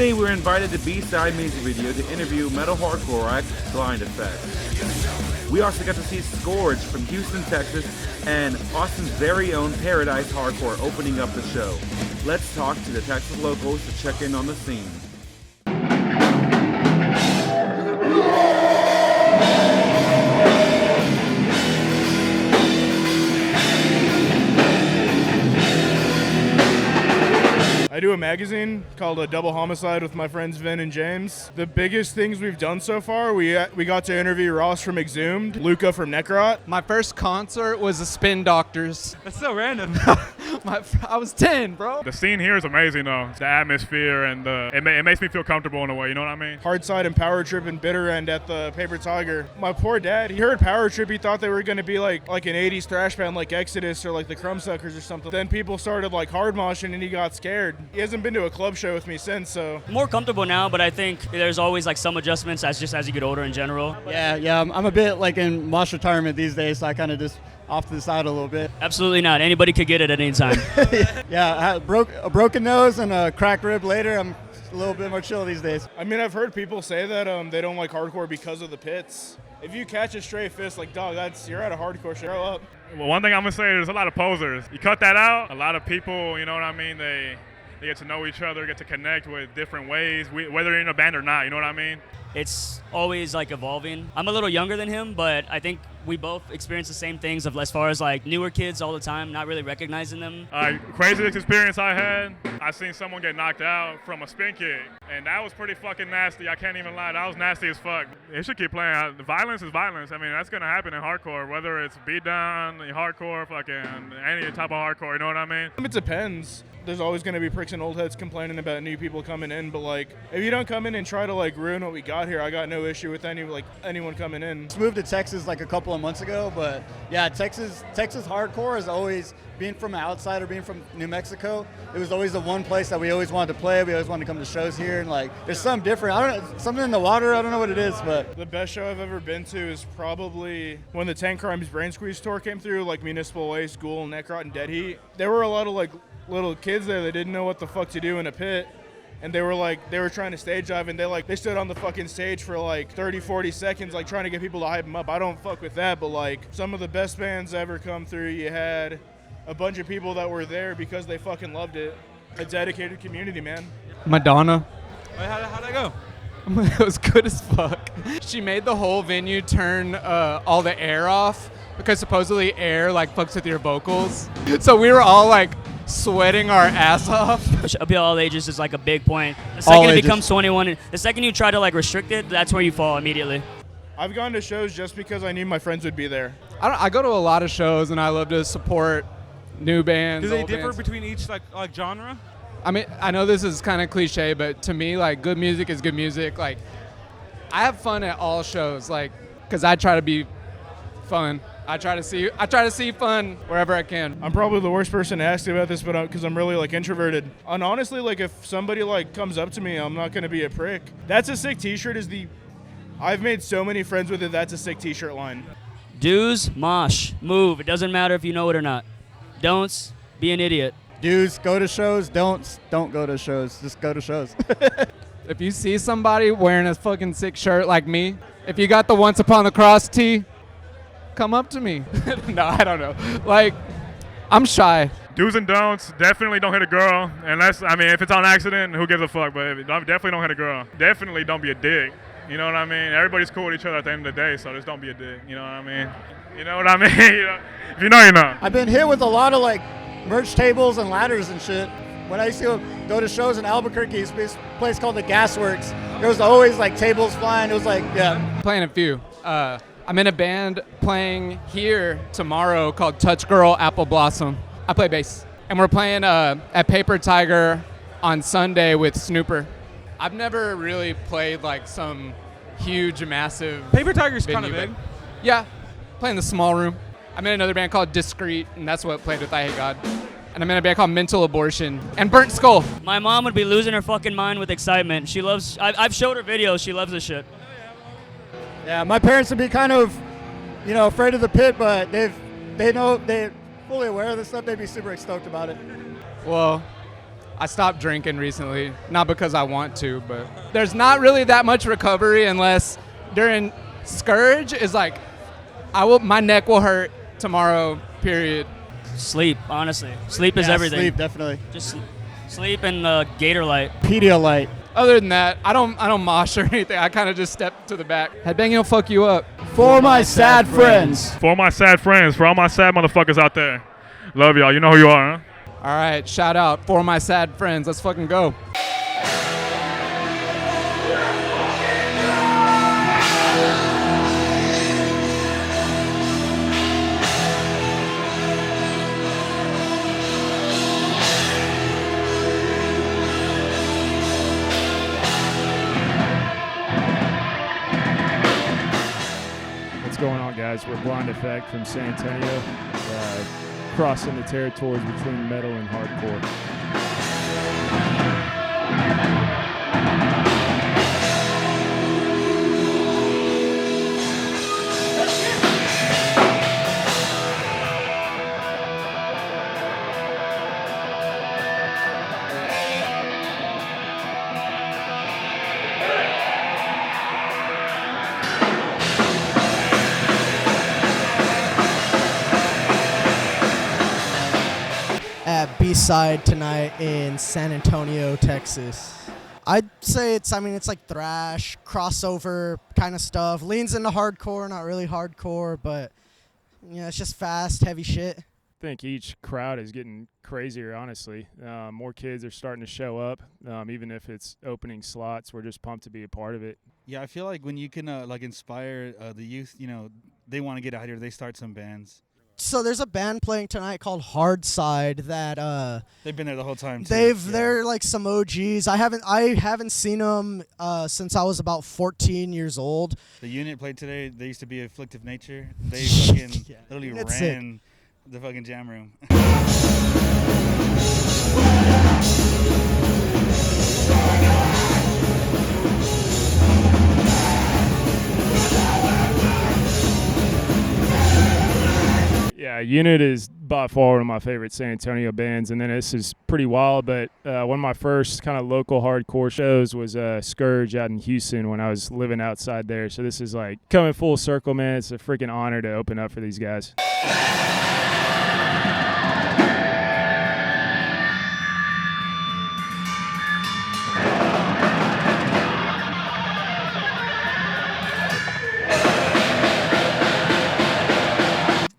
Today we're invited to B-Side Music Video to interview metal hardcore act Blind Effect. We also got to see Skourge from Houston, Texas, and Austin's very own Paradise Hardcore opening up the show. Let's talk to the Texas locals to check in on the scene. I do a magazine called Double Homicide with my friends Vin and James. The biggest things we've done so far, we got to interview Ross from Exhumed, Luca from Necrot. My first concert was the Spin Doctors. That's so random. I was 10, bro. The scene here is amazing, though. The atmosphere and it makes me feel comfortable in a way. You know what I mean? Hardside and Power Trip and Bitter End at the Paper Tiger. My poor dad, he heard Power Trip. He thought they were going to be like an 80s thrash band like Exodus or like the Crumbsuckers or something. Then people started like hard moshing and he got scared. He hasn't been to a club show with me since, so. More comfortable now, but I think there's always like some adjustments as you get older in general. Yeah, I'm a bit like in mosh retirement these days, so I kind of just off to the side a little bit. Absolutely not. Anybody could get it at any time. Yeah, I had a broken nose and a cracked rib later. I'm a little bit more chill these days. I mean, I've heard people say that they don't like hardcore because of the pits. If you catch a stray fist, like, dog, you're at a hardcore show. Grow up. Well, one thing I'm going to say, there's a lot of posers. You cut that out, a lot of people, you know what I mean, they get to know each other, get to connect with different ways, whether you're in a band or not, you know what I mean? It's always like evolving. I'm a little younger than him, but I think we both experience the same things of as far as like newer kids all the time, not really recognizing them. Craziest experience I had, I seen someone get knocked out from a spin kick, and that was pretty fucking nasty. I can't even lie, that was nasty as fuck. They should keep playing. Violence is violence. I mean, that's gonna happen in hardcore, whether it's beatdown, hardcore, fucking any type of hardcore, you know what I mean? It depends. There's always going to be pricks and old heads complaining about new people coming in, but like if you don't come in and try to like ruin what we got here, I got no issue with anyone coming in. I moved to Texas like a couple of months ago, but yeah, Texas hardcore is always, being from an outsider, being from New Mexico, it was always the one place that we always wanted to play. We always wanted to come to shows here, and like there's something different. I don't know, something in the water. I don't know what it is, but the best show I've ever been to is probably when the Tank Crimes Brain Squeeze tour came through, like Municipal Waste, Ghoul, Necrot, and Dead Heat. There were a lot of like little kids there that didn't know what the fuck to do in a pit, and they were trying to stage dive, and they stood on the fucking stage for like 30-40 seconds like trying to get people to hype them up. I don't fuck with that, but like some of the best bands ever come through, you had a bunch of people that were there because they fucking loved it. A dedicated community, man. Madonna. How'd that go? It was good as fuck. She made the whole venue turn all the air off because supposedly air like fucks with your vocals. So we were all like sweating our ass off. Appeal all ages is like a big point. The second it becomes 21, the second you try to like restrict it, that's where you fall immediately. I've gone to shows just because I knew my friends would be there. I go to a lot of shows and I love to support new bands. Do they old differ bands. between each like genre? I mean, I know this is kind of cliche, but to me, like, good music is good music. Like, I have fun at all shows, like, because I try to be fun. I try to see fun wherever I can. I'm probably the worst person to ask about this, but because I'm really like introverted. And honestly, like if somebody like comes up to me, I'm not gonna be a prick. That's a Sick T-shirt I've made so many friends with it. That's a sick T-shirt line. Do's, mosh, move. It doesn't matter if you know it or not. Don'ts, be an idiot. Do's, go to shows. Don't go to shows. Just go to shows. If you see somebody wearing a fucking sick shirt like me, if you got the Once Upon the Cross tee, come up to me. No, I don't know. Like, I'm shy. Do's and don'ts, definitely don't hit a girl. Unless, I mean, if it's on accident, who gives a fuck? But definitely don't hit a girl. Definitely don't be a dick. You know what I mean? Everybody's cool with each other at the end of the day, so just don't be a dick. You know what I mean? You know what I mean? If you know, you know. I've been hit with a lot of like merch tables and ladders and shit. When I used to go to shows in Albuquerque, it's this place called the Gasworks. There was always like tables flying. It was like, yeah. Playing a few. I'm in a band playing here tomorrow called Touch Girl Apple Blossom. I play bass. And we're playing at Paper Tiger on Sunday with Snooper. I've never really played like some huge, massive Paper Tiger's venue, kind of big. Yeah, playing the small room. I'm in another band called Discreet, and that's what played with I Hate God. And I'm in a band called Mental Abortion and Burnt Skull. My mom would be losing her fucking mind with excitement. She loves, I've showed her videos, she loves this shit. Yeah, my parents would be kind of, afraid of the pit, but they're fully aware of this stuff. They'd be super stoked about it. Well, I stopped drinking recently, not because I want to, but there's not really that much recovery unless during Skourge is like, my neck will hurt tomorrow, period. Sleep, honestly. Sleep is Yeah, everything. Sleep, definitely. Just sleep and Gator Light. Pedialyte. Other than that, I don't mosh or anything. I kind of just step to the back. Headbanging will fuck you up. For my sad friends. For all my sad friends, for all my sad motherfuckers out there. Love y'all. You know who you are, huh? All right, shout out for my sad friends. Let's fucking go. What's going on, guys? We're Blind Effect from San Antonio, crossing the territories between metal and hardcore. At B-side tonight in San Antonio, Texas. I'd say it's like thrash, crossover kind of stuff. Leans into hardcore, not really hardcore, but it's just fast, heavy shit. I think each crowd is getting crazier, honestly. More kids are starting to show up, even if it's opening slots. We're just pumped to be a part of it. Yeah, I feel like when you can inspire the youth, they want to get out here, they start some bands. So there's a band playing tonight called Hardside that They've been there the whole time too. They're like some OGs. I haven't seen them since I was about 14 years old. The unit played today. They used to be Afflictive Nature. They fucking literally ran sick. the fucking jam room. Yeah, Unit is by far one of my favorite San Antonio bands, and then this is pretty wild, but one of my first kind of local hardcore shows was Skourge out in Houston when I was living outside there, so this is like coming full circle, man. It's a freaking honor to open up for these guys.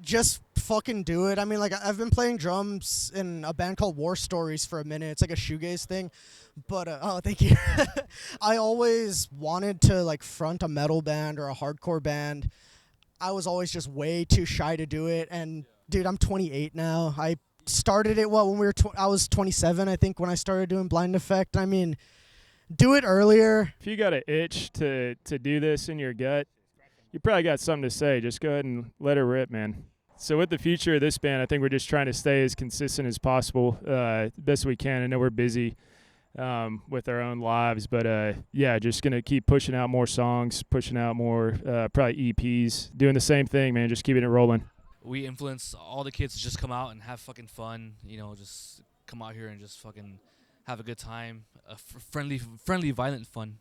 Just fucking do it. I mean, like, I've been playing drums in a band called War Stories for a minute. It's like a shoegaze thing. But, oh, thank you. I always wanted to, like, front a metal band or a hardcore band. I was always just way too shy to do it. And, dude, I'm 28 now. I started it, when we were I was 27, I think, when I started doing Blind Effect. I mean, do it earlier. If you got an itch to do this in your gut, you probably got something to say. Just go ahead and let it rip, man. So with the future of this band, I think we're just trying to stay as consistent as possible, best we can. I know we're busy with our own lives, but yeah, just going to keep pushing out more songs, pushing out more probably EPs, doing the same thing, man, just keeping it rolling. We influence all the kids to just come out and have fucking fun, just come out here and just fucking have a good time, friendly, violent fun.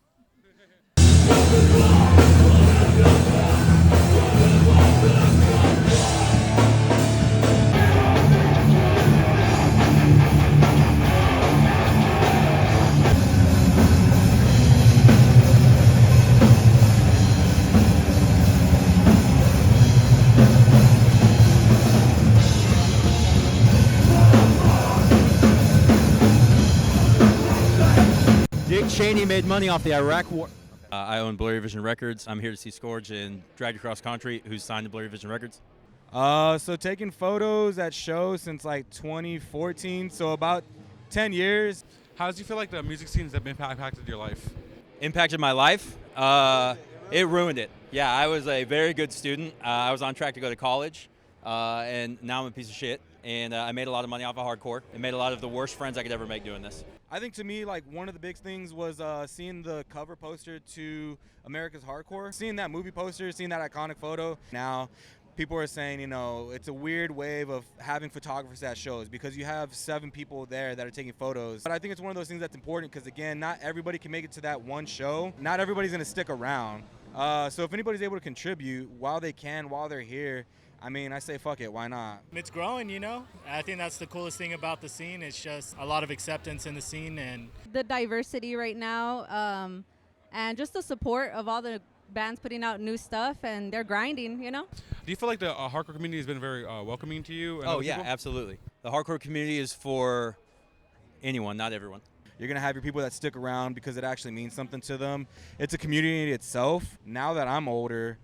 Dick Cheney made money off the Iraq War. I own Blurry Vision Records. I'm here to see Skourge and Drag You Cross Country, who's signed to Blurry Vision Records. So taking photos at shows since like 2014, so about 10 years. How do you feel like the music scenes have impacted your life? Impacted my life? It ruined it. Yeah, I was a very good student. I was on track to go to college, and now I'm a piece of shit. And I made a lot of money off of hardcore. I made a lot of the worst friends I could ever make doing this. I think to me, like, one of the big things was seeing the cover poster to America's Hardcore. Seeing that movie poster, seeing that iconic photo. Now, people are saying, you know, it's a weird wave of having photographers at shows because you have 7 people there that are taking photos. But I think it's one of those things that's important because, again, not everybody can make it to that one show. Not everybody's going to stick around. So if anybody's able to contribute while they can, while they're here, I mean, I say fuck it, why not? It's growing, you know? I think that's the coolest thing about the scene. It's just a lot of acceptance in the scene and the diversity right now, and just the support of all the bands putting out new stuff, and they're grinding, you know? Do you feel like the hardcore community has been very welcoming to you? And Oh other yeah, people? absolutely. The hardcore community is for anyone, not everyone. You're going to have your people that stick around because it actually means something to them. It's a community itself. Now that I'm older,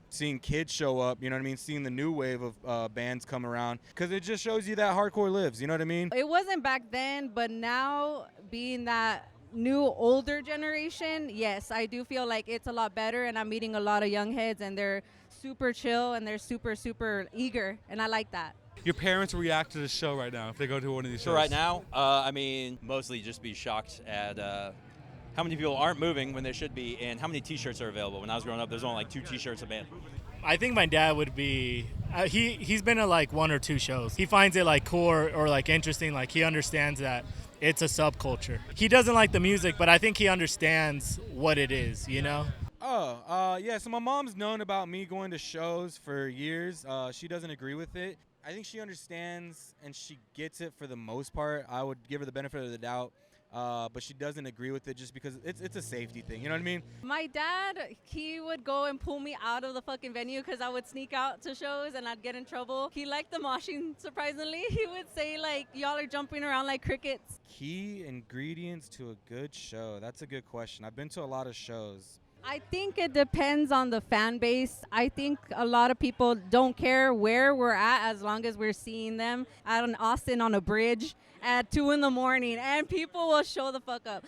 seeing kids show up, you know what I mean? Seeing the new wave of bands come around because it just shows you that hardcore lives, you know what I mean? It wasn't back then, but now being that new older generation, yes, I do feel like it's a lot better, and I'm meeting a lot of young heads, and they're super chill and they're super, super eager, and I like that. Your parents react to the show right now if they go to one of these shows? So right now, I mean, mostly just be shocked at how many people aren't moving when they should be, and how many T-shirts are available. When I was growing up, there's only like 2 T-shirts a band. I think my dad would be, he's been to like 1 or 2 shows. He finds it like cool or like interesting, like he understands that it's a subculture. He doesn't like the music, but I think he understands what it is, you know? Yeah, so my mom's known about me going to shows for years. She doesn't agree with it. I think she understands and she gets it for the most part. I would give her the benefit of the doubt. But she doesn't agree with it just because it's a safety thing. You know what I mean? My dad, he would go and pull me out of the fucking venue because I would sneak out to shows and I'd get in trouble. He liked the moshing, surprisingly. He would say, like, y'all are jumping around like crickets. Key ingredients to a good show. That's a good question. I've been to a lot of shows. I think it depends on the fan base. I think a lot of people don't care where we're at as long as we're seeing them out in Austin on a bridge at 2 in the morning, and people will show the fuck up.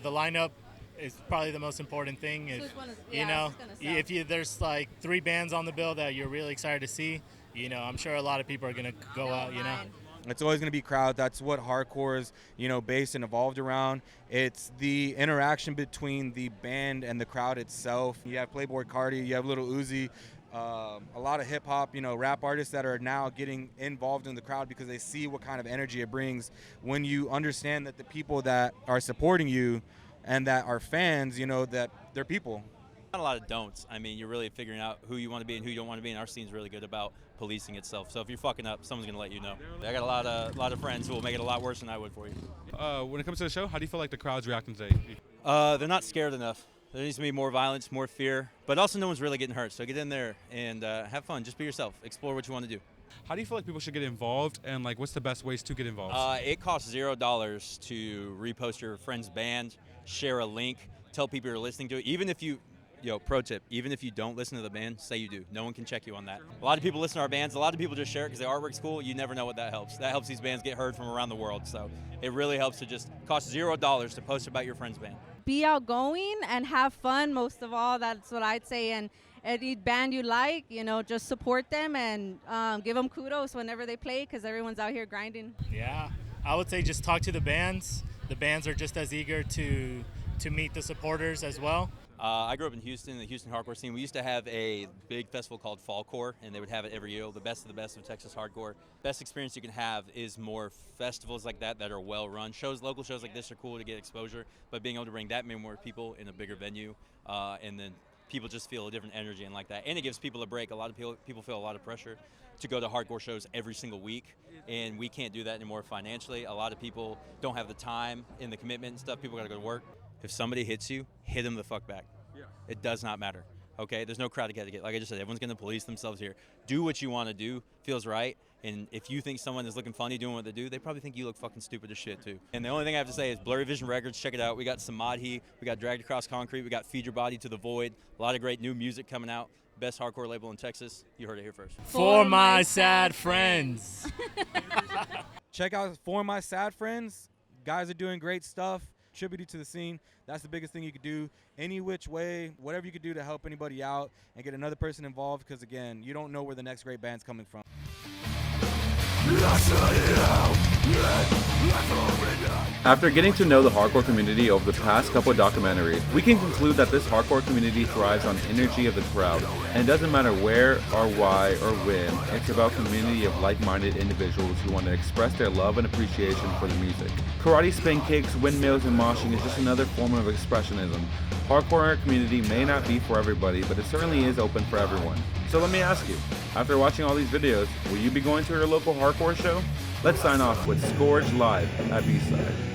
The lineup is probably the most important thing. If there's like 3 bands on the bill that you're really excited to see, you know, I'm sure a lot of people are gonna go out, you know. It's always going to be crowd. That's what hardcore is, you know, based and evolved around. It's the interaction between the band and the crowd itself. You have Playboy Cardi, you have Lil Uzi, a lot of hip hop, you know, rap artists that are now getting involved in the crowd because they see what kind of energy it brings when you understand that the people that are supporting you and that are fans, you know, that they're people. Not a lot of don'ts. I mean, you're really figuring out who you want to be and who you don't want to be, and our scene's really good about policing itself. So if you're fucking up, someone's gonna let you know. I got a lot of friends who will make it a lot worse than I would for you. When it comes to the show, how do you feel like the crowd's reacting today? They're not scared enough. There needs to be more violence, more fear, but also no one's really getting hurt. So get in there and have fun. Just be yourself. Explore what you want to do. How do you feel like people should get involved, and like what's the best ways to get involved? It costs $0 to repost your friend's band, share a link, tell people you're listening to it. Even if you, pro tip, even if you don't listen to the band, say you do. No one can check you on that. A lot of people listen to our bands. A lot of people just share it because the artwork's cool. You never know what that helps. That helps these bands get heard from around the world. So it really helps to just cost $0 to post about your friend's band. Be outgoing and have fun, most of all. That's what I'd say. And any band you like, you know, just support them and give them kudos whenever they play because everyone's out here grinding. Yeah, I would say just talk to the bands. The bands are just as eager to meet the supporters as well. I grew up in Houston, the Houston hardcore scene. We used to have a big festival called Fallcore, and they would have it every year, the best of Texas hardcore. Best experience you can have is more festivals like that are well run. Local shows like this are cool to get exposure, but being able to bring that many more people in a bigger venue, and then people just feel a different energy and like that. And it gives people a break. A lot of people feel a lot of pressure to go to hardcore shows every single week, and we can't do that anymore financially. A lot of people don't have the time and the commitment and stuff. People got to go to work. If somebody hits you, hit them the fuck back. Yeah. It does not matter. Okay? There's no crowd to get. Like I just said, everyone's going to police themselves here. Do what you want to do. Feels right. And if you think someone is looking funny doing what they do, they probably think you look fucking stupid as shit too. And the only thing I have to say is Blurry Vision Records, check it out. We got Samadhi, we got Dragged Across Concrete, we got Feed Your Body to the Void. A lot of great new music coming out. Best hardcore label in Texas. You heard it here first. For my sad friends. Check out For My Sad Friends. Guys are doing great stuff. Tribute to the scene. That's the biggest thing you could do. Any which way, whatever you could do to help anybody out and get another person involved, because again, you don't know where the next great band's coming from. After getting to know the hardcore community over the past couple of documentaries, we can conclude that this hardcore community thrives on the energy of the crowd, and it doesn't matter where or why or when, it's about a community of like-minded individuals who want to express their love and appreciation for the music. Karate spin kicks, windmills, and moshing is just another form of expressionism. Hardcore in our community may not be for everybody, but it certainly is open for everyone. So let me ask you, after watching all these videos, will you be going to your local hardcore show? Let's sign off with Skourge live at B-Side.